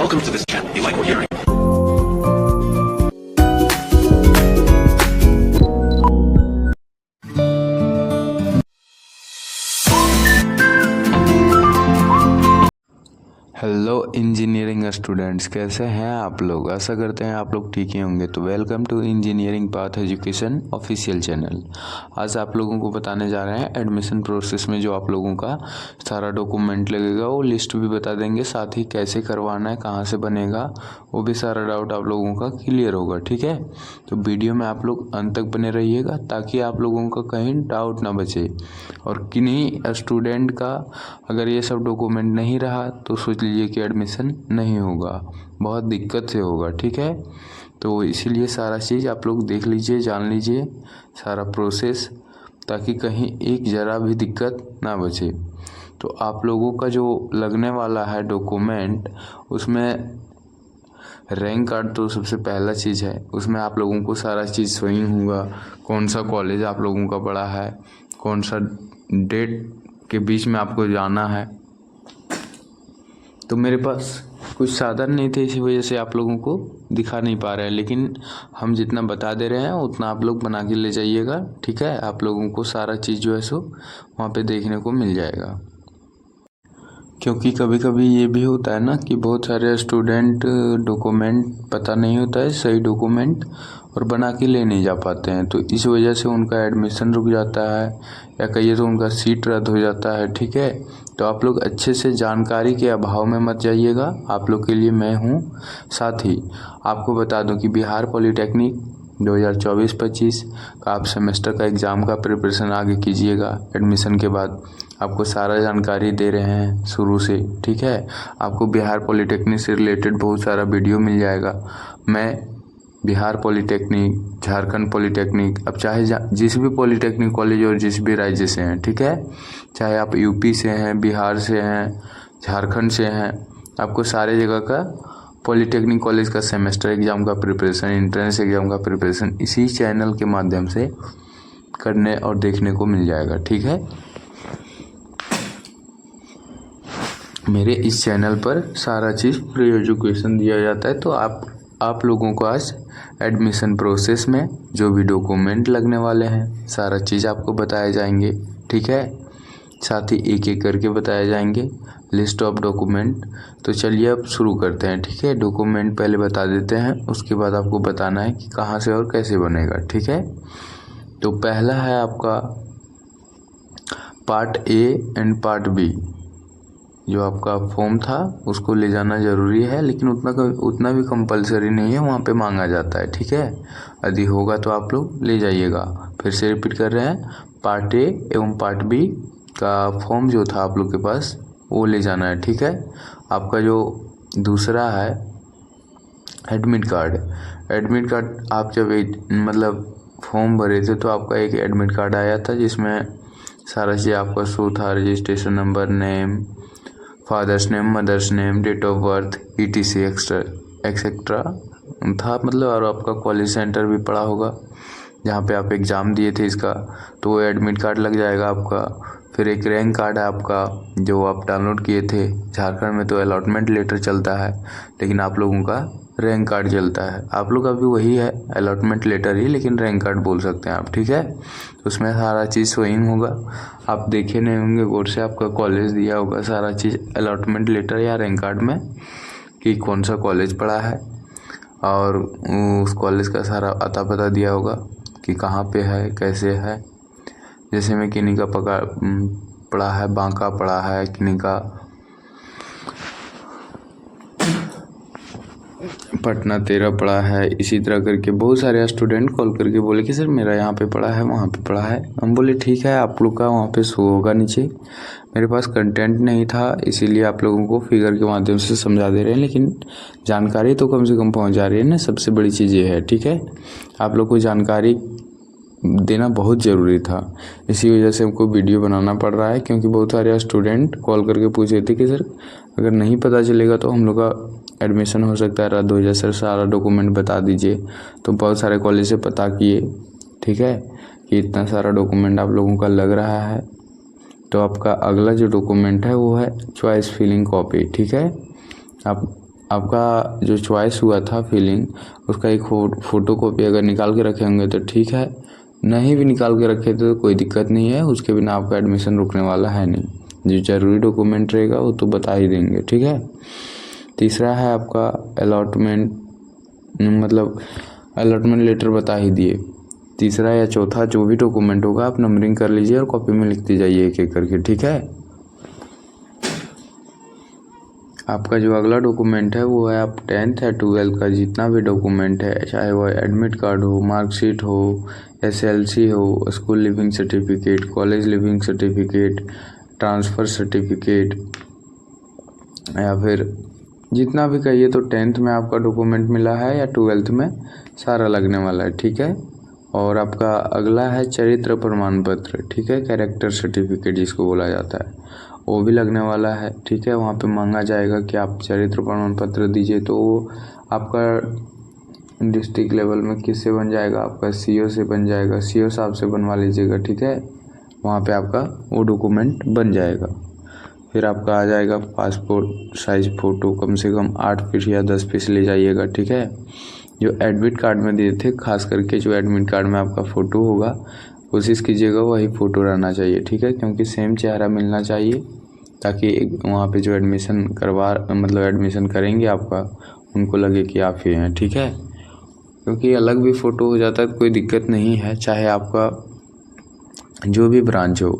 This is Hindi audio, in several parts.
Welcome to this channel. You like what you're hearing? Hello engineering students, कैसे हैं आप लोग। आशा करते हैं आप लोग ठीक ही होंगे। तो welcome to engineering path education official channel. आज आप लोगों को बताने जा रहे हैं एडमिशन प्रोसेस में जो आप लोगों का सारा डॉक्यूमेंट लगेगा वो लिस्ट भी बता देंगे, साथ ही कैसे करवाना है, कहाँ से बनेगा, वो भी सारा डाउट आप लोगों का क्लियर होगा। ठीक है, तो वीडियो में आप लोग अंत तक बने रहिएगा ताकि आप लोगों का कहीं डाउट ना बचे। और किन्हीं स्टूडेंट का अगर ये सब डॉक्यूमेंट नहीं रहा तो सोच लीजिए कि एडमिशन नहीं होगा, बहुत दिक्कत से होगा। ठीक है, तो इसीलिए सारा चीज़ आप लोग देख लीजिए, जान लीजिए सारा प्रोसेस, ताकि कहीं एक ज़रा भी दिक्कत ना बचे। तो आप लोगों का जो लगने वाला है डॉक्यूमेंट, उसमें रैंक कार्ड तो सबसे पहला चीज़ है। उसमें आप लोगों को सारा चीज़ स्वयं होगा, कौन सा कॉलेज आप लोगों का पड़ा है, कौन सा डेट के बीच में आपको जाना है। तो मेरे पास कुछ साधन नहीं थे, इसी वजह से आप लोगों को दिखा नहीं पा रहे हैं, लेकिन हम जितना बता दे रहे हैं उतना आप लोग बना के ले जाइएगा। ठीक है, आप लोगों को सारा चीज़ जो है सो वहाँ पे देखने को मिल जाएगा। क्योंकि कभी कभी ये भी होता है ना कि बहुत सारे स्टूडेंट डॉक्यूमेंट पता नहीं होता है सही डॉक्यूमेंट, और बना के ले नहीं जा पाते हैं, तो इस वजह से उनका एडमिशन रुक जाता है या कहिए तो उनका सीट रद्द हो जाता है। ठीक है, तो आप लोग अच्छे से जानकारी के अभाव में मत जाइएगा, आप लोग के लिए मैं हूँ। साथ ही आपको बता दूं कि बिहार पॉलिटेक्निक 2024-25 का आप सेमेस्टर का एग्ज़ाम का प्रिपरेशन आगे कीजिएगा। एडमिशन के बाद आपको सारा जानकारी दे रहे हैं शुरू से। ठीक है, आपको बिहार पॉलिटेक्निक से रिलेटेड बहुत सारा वीडियो मिल जाएगा। मैं बिहार पॉलिटेक्निक, झारखंड पॉलिटेक्निक, अब चाहे जिस भी पॉलिटेक्निक कॉलेज और जिस भी राज्य से हैं, ठीक है, चाहे आप यूपी से हैं, बिहार से हैं, झारखंड से हैं, आपको सारे जगह का पॉलिटेक्निक कॉलेज का सेमेस्टर एग्ज़ाम का प्रिपरेशन, एंट्रेंस एग्ज़ाम का प्रिपरेशन इसी चैनल के माध्यम से करने और देखने को मिल जाएगा। ठीक है, मेरे इस चैनल पर सारा चीज़ फ्री एजुकेशन दिया जाता है। तो आप लोगों को आज एडमिशन प्रोसेस में जो भी डॉक्यूमेंट लगने वाले हैं सारा चीज़ आपको बताए जाएंगे। ठीक है, साथ ही एक एक करके बताए जाएंगे लिस्ट ऑफ डॉक्यूमेंट। तो चलिए अब शुरू करते हैं। ठीक है, डॉक्यूमेंट पहले बता देते हैं, उसके बाद आपको बताना है कि कहाँ से और कैसे बनेगा। ठीक है, तो पहला है आपका part A and part B. जो आपका फॉर्म था उसको ले जाना ज़रूरी है, लेकिन उतना भी कंपलसरी नहीं है, वहाँ पे मांगा जाता है। ठीक है, यदि होगा तो आप लोग ले जाइएगा। फिर से रिपीट कर रहे हैं, पार्ट ए एवं पार्ट बी का फॉर्म जो था आप लोग के पास वो ले जाना है। ठीक है, आपका जो दूसरा है एडमिट कार्ड आप जब मतलब फॉर्म भरे थे तो आपका एक एडमिट कार्ड आया था जिसमें सारा चीज़ आपका शो था, registration number, name, father's name, mother's name, date of birth, ETC etcetera था, मतलब। और आपका कॉलेज सेंटर भी पड़ा होगा जहाँ पे आप एग्ज़ाम दिए थे इसका, तो वो एडमिट कार्ड लग जाएगा आपका। फिर एक रैंक कार्ड है आपका जो आप डाउनलोड किए थे। झारखंड में तो अलॉटमेंट लेटर चलता है, लेकिन आप लोगों का रैंक कार्ड चलता है। आप लोग का भी वही है, अलॉटमेंट लेटर ही, लेकिन रैंक कार्ड बोल सकते हैं आप। ठीक है, उसमें सारा चीज़ स्वयं होगा, आप देखे नहीं होंगे बोर्ड से आपका कॉलेज दिया होगा सारा चीज़ अलॉटमेंट लेटर या रैंक कार्ड में कि कौन सा कॉलेज पड़ा है, और उस कॉलेज का सारा अता पता दिया होगा कि कहाँ पे है, कैसे है। जैसे में किन्हीं का पड़ा है बांका, पड़ा है किन्हीं का पटना 13 पड़ा है। इसी तरह करके बहुत सारे स्टूडेंट कॉल करके बोले कि सर मेरा यहाँ पे पड़ा है, वहाँ पे पड़ा है। हम बोले ठीक है, आप लोग का वहाँ पे शो होगा नीचे। मेरे पास कंटेंट नहीं था, इसीलिए आप लोगों को फिगर के माध्यम से समझा दे रहे हैं, लेकिन जानकारी तो कम से कम पहुँच जा रही है ना, सबसे बड़ी चीज़ ये है। ठीक है, आप लोग को जानकारी देना बहुत ज़रूरी था, इसी वजह से हमको वीडियो बनाना पड़ रहा है। क्योंकि बहुत सारे स्टूडेंट कॉल करके पूछ रहे थे कि सर अगर नहीं पता चलेगा तो हम लोग का एडमिशन हो सकता है रद्द हो जाए, सर सारा डॉक्यूमेंट बता दीजिए। तो बहुत सारे कॉलेज से पता किए, ठीक है, कि इतना सारा डॉक्यूमेंट आप लोगों का लग रहा है। तो आपका अगला जो डॉक्यूमेंट है वो है चॉइस फिलिंग कॉपी। ठीक है, आप आपका जो चॉइस हुआ था फिलिंग, उसका एक फ़ोटो कॉपी अगर निकाल के रखे होंगे तो ठीक है, नहीं भी निकाल के रखे तो कोई दिक्कत नहीं है, उसके बिना आपका एडमिशन रुकने वाला है नहीं। जो ज़रूरी डॉक्यूमेंट रहेगा वो तो बता ही देंगे, ठीक है। तीसरा है आपका अलॉटमेंट, मतलब अलॉटमेंट लेटर बता ही दिए। तीसरा या चौथा जो भी डॉक्यूमेंट होगा आप नंबरिंग कर लीजिए और कॉपी में लिखते जाइए एक एक करके, ठीक है। आपका जो अगला डॉक्यूमेंट है वो है आप 10th या 12th का जितना भी डॉक्यूमेंट है, चाहे वो एडमिट कार्ड हो, मार्कशीट हो, SLC हो, school leaving certificate, college leaving certificate, transfer certificate, या फिर जितना भी कहिए, तो 10th में आपका डॉक्यूमेंट मिला है या 12th में, सारा लगने वाला है, ठीक है। और आपका अगला है चरित्र प्रमाण पत्र, ठीक है, कैरेक्टर सर्टिफिकेट जिसको बोला जाता है, वो भी लगने वाला है, ठीक है। वहाँ पे मांगा जाएगा कि आप चरित्र प्रमाण पत्र दीजिए, तो वो आपका डिस्ट्रिक्ट लेवल में किससे बन जाएगा, आपका CO से बन जाएगा, CO साहब से बनवा लीजिएगा, ठीक है। वहाँ पे आपका वो डॉक्यूमेंट बन जाएगा। फिर आपका आ जाएगा पासपोर्ट साइज़ फ़ोटो, कम से कम 8 पीस या 10 पीस ले जाइएगा, ठीक है। जो एडमिट कार्ड में दिए थे, खास करके जो एडमिट कार्ड में आपका फ़ोटो होगा, कोशिश कीजिएगा वही फ़ोटो रहना चाहिए, ठीक है, क्योंकि सेम चेहरा मिलना चाहिए, ताकि वहाँ पे जो एडमिशन करेंगे आपका, उनको लगे कि आप ही हैं, ठीक है। क्योंकि अलग भी फ़ोटो हो जाता है तो कोई दिक्कत नहीं है, चाहे आपका जो भी ब्रांच हो।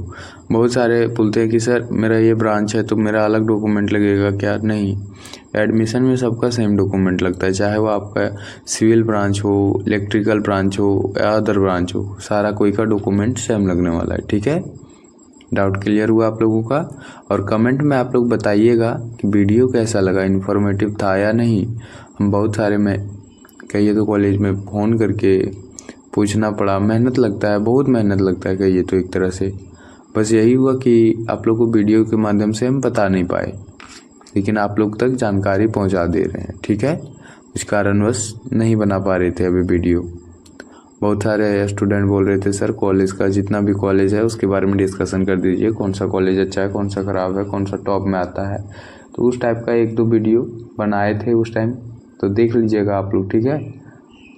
बहुत सारे बोलते हैं कि सर मेरा ये ब्रांच है तो मेरा अलग डॉक्यूमेंट लगेगा क्या, नहीं, एडमिशन में सबका सेम डॉक्यूमेंट लगता है, चाहे वो आपका सिविल ब्रांच हो, इलेक्ट्रिकल ब्रांच हो या अदर ब्रांच हो, सारा कोई का डॉक्यूमेंट सेम लगने वाला है, ठीक है। डाउट क्लियर हुआ आप लोगों का। और कमेंट में आप लोग बताइएगा कि वीडियो कैसा लगा, इन्फॉर्मेटिव था या नहीं। हम बहुत सारे में कहिए तो कॉलेज में फ़ोन करके पूछना पड़ा, मेहनत लगता है, बहुत मेहनत लगता है कहिए तो एक तरह से। बस यही हुआ कि आप लोग को वीडियो के माध्यम से हम बता नहीं पाए, लेकिन आप लोग तक जानकारी पहुंचा दे रहे हैं, ठीक है। कुछ कारणवश नहीं बना पा रहे थे अभी वीडियो। बहुत सारे स्टूडेंट बोल रहे थे सर कॉलेज का जितना भी कॉलेज है उसके बारे में डिस्कशन कर दीजिए, कौन सा कॉलेज अच्छा है, कौन सा ख़राब है, कौन सा टॉप में आता है। तो उस टाइप का 1-2 वीडियो बनाए थे उस टाइम, तो देख लीजिएगा आप लोग, ठीक है।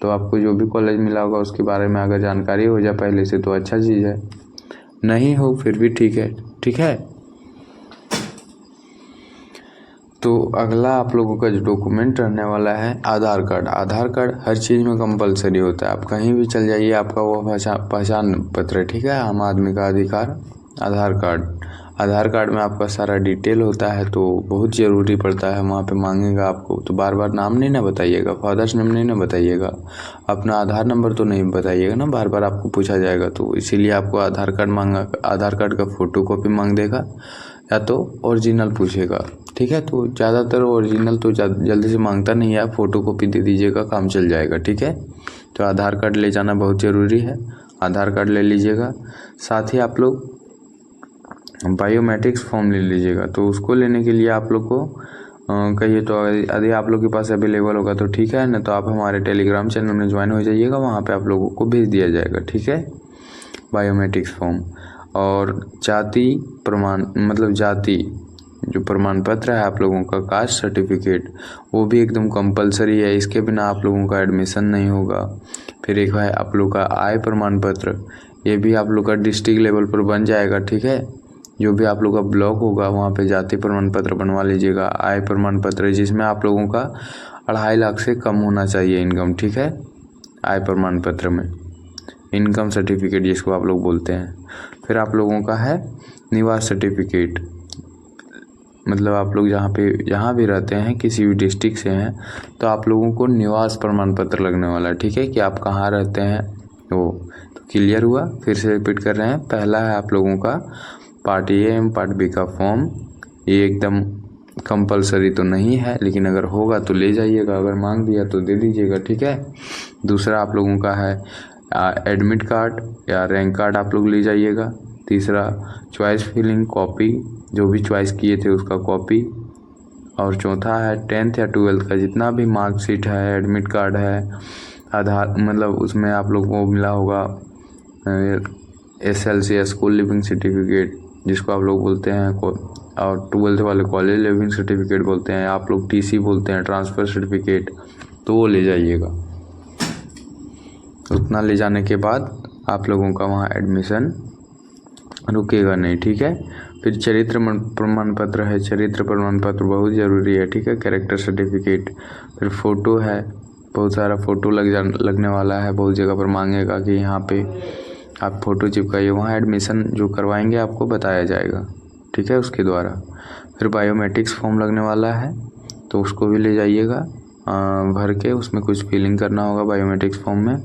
तो आपको जो भी कॉलेज मिला होगा उसके बारे में अगर जानकारी हो जाए पहले से तो अच्छा चीज़ है, नहीं हो फिर भी ठीक है, ठीक है। तो अगला आप लोगों का जो डॉक्यूमेंट रहने वाला है आधार कार्ड। आधार कार्ड हर चीज़ में कंपलसरी होता है, आप कहीं भी चल जाइए आपका वो पहचान पत्र है, ठीक है, आम आदमी का अधिकार आधार कार्ड। आधार कार्ड में आपका सारा डिटेल होता है, तो बहुत ज़रूरी पड़ता है, वहाँ पे मांगेगा आपको, तो बार बार नाम नहीं ना बताइएगा, फादर्स नेम नहीं ना बताइएगा, अपना आधार नंबर तो नहीं बताइएगा ना, बार बार आपको पूछा जाएगा, तो इसीलिए आपको आधार कार्ड का फ़ोटो कॉपी मांग देगा या तो ओरिजिनल पूछेगा, ठीक है। तो ज़्यादातर ओरिजिनल तो जल्दी से मांगता नहीं है, आप फ़ोटो कॉपी दे दीजिएगा, काम चल जाएगा, ठीक है। तो आधार कार्ड ले जाना बहुत ज़रूरी है, आधार कार्ड ले लीजिएगा। साथ ही आप लोग बायोमेट्रिक्स फॉर्म ले लीजिएगा, तो उसको लेने के लिए आप लोग को कहिए तो यदि आप लोग के पास अवेलेबल होगा तो ठीक है, न तो आप हमारे टेलीग्राम चैनल में ज्वाइन हो जाइएगा, वहाँ पे आप लोगों को भेज दिया जाएगा, ठीक है, बायोमेट्रिक्स फॉर्म। और जाति प्रमाण, मतलब जाति जो प्रमाण पत्र है आप लोगों का, कास्ट सर्टिफिकेट, वो भी एकदम कंपलसरी है, इसके बिना आप लोगों का एडमिशन नहीं होगा। फिर एक है आप लोग का आय प्रमाण पत्र, ये भी आप लोग का डिस्ट्रिक्ट लेवल पर बन जाएगा, ठीक है। जो भी आप लोग का ब्लॉक होगा वहाँ पे जाति प्रमाण पत्र बनवा लीजिएगा। आय प्रमाण पत्र जिसमें आप लोगों का 2.5 लाख से कम होना चाहिए इनकम, ठीक है, आय प्रमाण पत्र में, इनकम सर्टिफिकेट जिसको आप लोग बोलते हैं। फिर आप लोगों का है निवास सर्टिफिकेट, मतलब आप लोग जहाँ भी रहते हैं, किसी भी डिस्ट्रिक्ट से हैं, तो आप लोगों को निवास प्रमाण पत्र लगने वाला है, ठीक है, कि आप कहाँ रहते हैं वो। तो क्लियर हुआ, फिर से रिपीट कर रहे हैं। पहला है आप लोगों का पार्ट ए एवं पार्ट बी का फॉर्म, ये एकदम कंपलसरी तो नहीं है, लेकिन अगर होगा तो ले जाइएगा, अगर मांग दिया तो दे दीजिएगा, ठीक है। दूसरा आप लोगों का है एडमिट कार्ड या रैंक कार्ड, आप लोग ले जाइएगा। तीसरा चॉइस फिलिंग कॉपी, जो भी चॉइस किए थे उसका कॉपी। और चौथा है 10th या 12th का जितना भी मार्कशीट है, एडमिट कार्ड है, आधार, मतलब उसमें आप लोग को मिला होगा SLC या स्कूल लिविंग सर्टिफिकेट जिसको आप लोग बोलते हैं, और 12th वाले कॉलेज लिविंग सर्टिफिकेट बोलते हैं, आप लोग TC बोलते हैं, ट्रांसफ़र सर्टिफिकेट, तो वो ले जाइएगा। उतना ले जाने के बाद आप लोगों का वहाँ एडमिशन रुकेगा नहीं, ठीक है। फिर चरित्र प्रमाण पत्र है, चरित्र प्रमाण पत्र बहुत ज़रूरी है, ठीक है। कैरेक्टर सर्टिफिकेट, फिर फ़ोटो है, बहुत सारा फ़ोटो लगने वाला है, बहुत जगह पर मांगेगा कि यहाँ पे आप फ़ोटो चिपकाइए, वहाँ एडमिशन जो करवाएंगे आपको बताया जाएगा, ठीक है, उसके द्वारा। फिर बायोमेट्रिक्स फॉर्म लगने वाला है, तो उसको भी ले जाइएगा भर के, उसमें कुछ फिलिंग करना होगा बायोमेट्रिक्स फॉर्म में।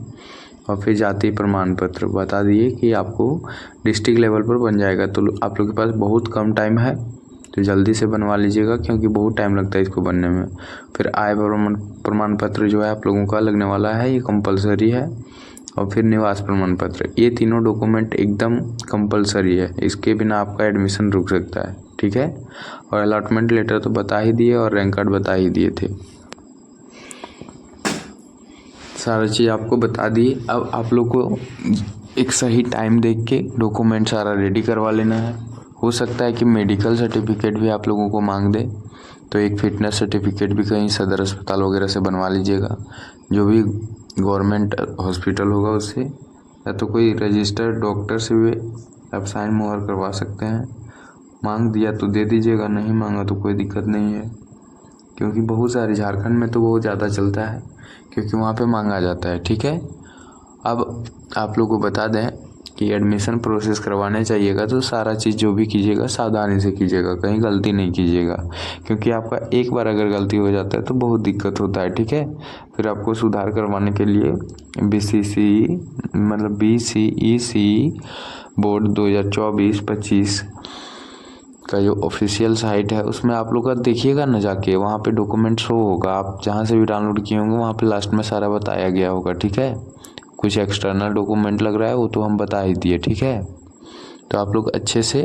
और फिर जाति प्रमाण पत्र बता दिए कि आपको डिस्ट्रिक्ट लेवल पर बन जाएगा, तो आप लोग के पास बहुत कम टाइम है, तो जल्दी से बनवा लीजिएगा क्योंकि बहुत टाइम लगता है इसको बनने में। फिर आय प्रमाण पत्र जो है आप लोगों का लगने वाला है, ये कंपलसरी है। और फिर निवास प्रमाण पत्र, ये तीनों डॉक्यूमेंट एकदम कंपलसरी है, इसके बिना आपका एडमिशन रुक सकता है, ठीक है। और अलॉटमेंट लेटर तो बता ही दिए और रैंक कार्ड बता ही दिए थे, सारा चीज़ आपको बता दी। अब आप लोग को एक सही टाइम देख के डॉक्यूमेंट सारा रेडी करवा लेना है। हो सकता है कि मेडिकल सर्टिफिकेट भी आप लोगों को मांग दे, तो एक फिटनेस सर्टिफिकेट भी कहीं सदर अस्पताल वगैरह से बनवा लीजिएगा, जो भी गवर्नमेंट हॉस्पिटल होगा उससे, या तो कोई रजिस्टर्ड डॉक्टर से भी आप साइन मोहर करवा सकते हैं। मांग दिया तो दे दीजिएगा, नहीं मांगा तो कोई दिक्कत नहीं है, क्योंकि बहुत सारे झारखंड में तो बहुत ज़्यादा चलता है, क्योंकि वहाँ पे मांगा जाता है, ठीक है। अब आप लोग को बता दें कि एडमिशन प्रोसेस करवाने चाहिएगा तो सारा चीज़ जो भी कीजिएगा सावधानी से कीजिएगा, कहीं गलती नहीं कीजिएगा, क्योंकि आपका एक बार अगर गलती हो जाता है तो बहुत दिक्कत होता है, ठीक है। फिर आपको सुधार करवाने के लिए BCEC बोर्ड 2024-25 का जो ऑफिशियल साइट है उसमें आप लोग का देखिएगा ना जाके, वहाँ पे डॉक्यूमेंट शो होगा, आप जहाँ से भी डाउनलोड किए होंगे वहाँ पे लास्ट में सारा बताया गया होगा, ठीक है। कुछ एक्सटर्नल डॉक्यूमेंट लग रहा है वो तो हम बता ही दिए, ठीक है। तो आप लोग अच्छे से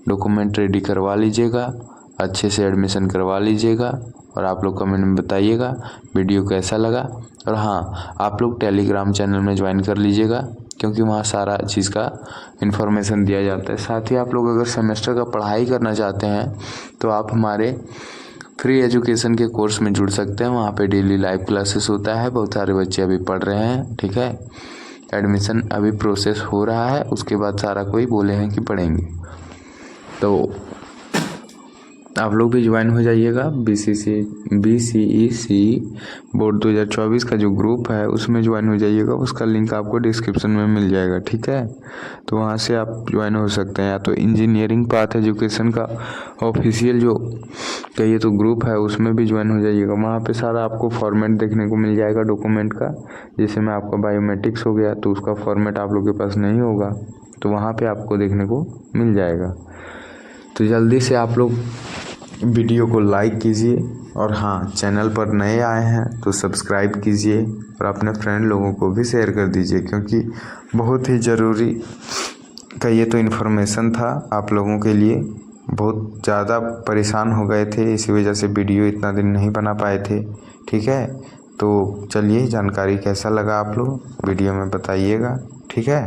डॉक्यूमेंट रेडी करवा लीजिएगा, अच्छे से एडमिशन करवा लीजिएगा, और आप लोग कमेंट में बताइएगा वीडियो कैसा लगा। और हाँ, आप लोग टेलीग्राम चैनल में ज्वाइन कर लीजिएगा, क्योंकि वहाँ सारा चीज़ का इन्फॉर्मेशन दिया जाता है। साथ ही आप लोग अगर सेमेस्टर का पढ़ाई करना चाहते हैं तो आप हमारे फ्री एजुकेशन के कोर्स में जुड़ सकते हैं, वहाँ पे डेली लाइव क्लासेस होता है, बहुत सारे बच्चे अभी पढ़ रहे हैं, ठीक है। एडमिशन अभी प्रोसेस हो रहा है, उसके बाद सारा कोई बोले हैं कि पढ़ेंगे, तो आप लोग भी ज्वाइन हो जाइएगा। BCEC बोर्ड 2024 का जो ग्रुप है उसमें ज्वाइन हो जाइएगा, उसका लिंक आपको डिस्क्रिप्शन में मिल जाएगा, ठीक है। तो वहाँ से आप ज्वाइन हो सकते हैं, या तो इंजीनियरिंग पाथ एजुकेशन का ऑफिशियल जो कहिए तो ग्रुप है उसमें भी ज्वाइन हो जाइएगा। वहाँ पे सारा आपको फॉर्मेट देखने को मिल जाएगा डॉक्यूमेंट का, जैसे में आपका बायोमेट्रिक्स हो गया तो उसका फॉर्मेट आप लोग के पास नहीं होगा, तो वहाँ पे आपको देखने को मिल जाएगा। तो जल्दी से आप लोग वीडियो को लाइक कीजिए, और हाँ, चैनल पर नए आए हैं तो सब्सक्राइब कीजिए, और अपने फ्रेंड लोगों को भी शेयर कर दीजिए, क्योंकि बहुत ही ज़रूरी कहिए तो इन्फॉर्मेशन था आप लोगों के लिए। बहुत ज़्यादा परेशान हो गए थे, इसी वजह से वीडियो इतना दिन नहीं बना पाए थे, ठीक है। तो चलिए, जानकारी कैसा लगा आप लोग वीडियो में बताइएगा, ठीक है।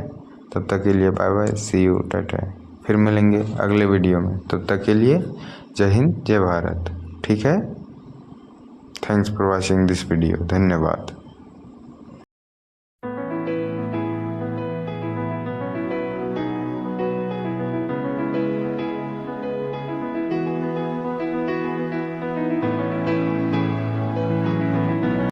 तब तक के लिए bye bye, see you, tata. फिर मिलेंगे अगले वीडियो में, तब तक के लिए जय हिंद, जय भारत, ठीक है। Thanks for watching this video, धन्यवाद।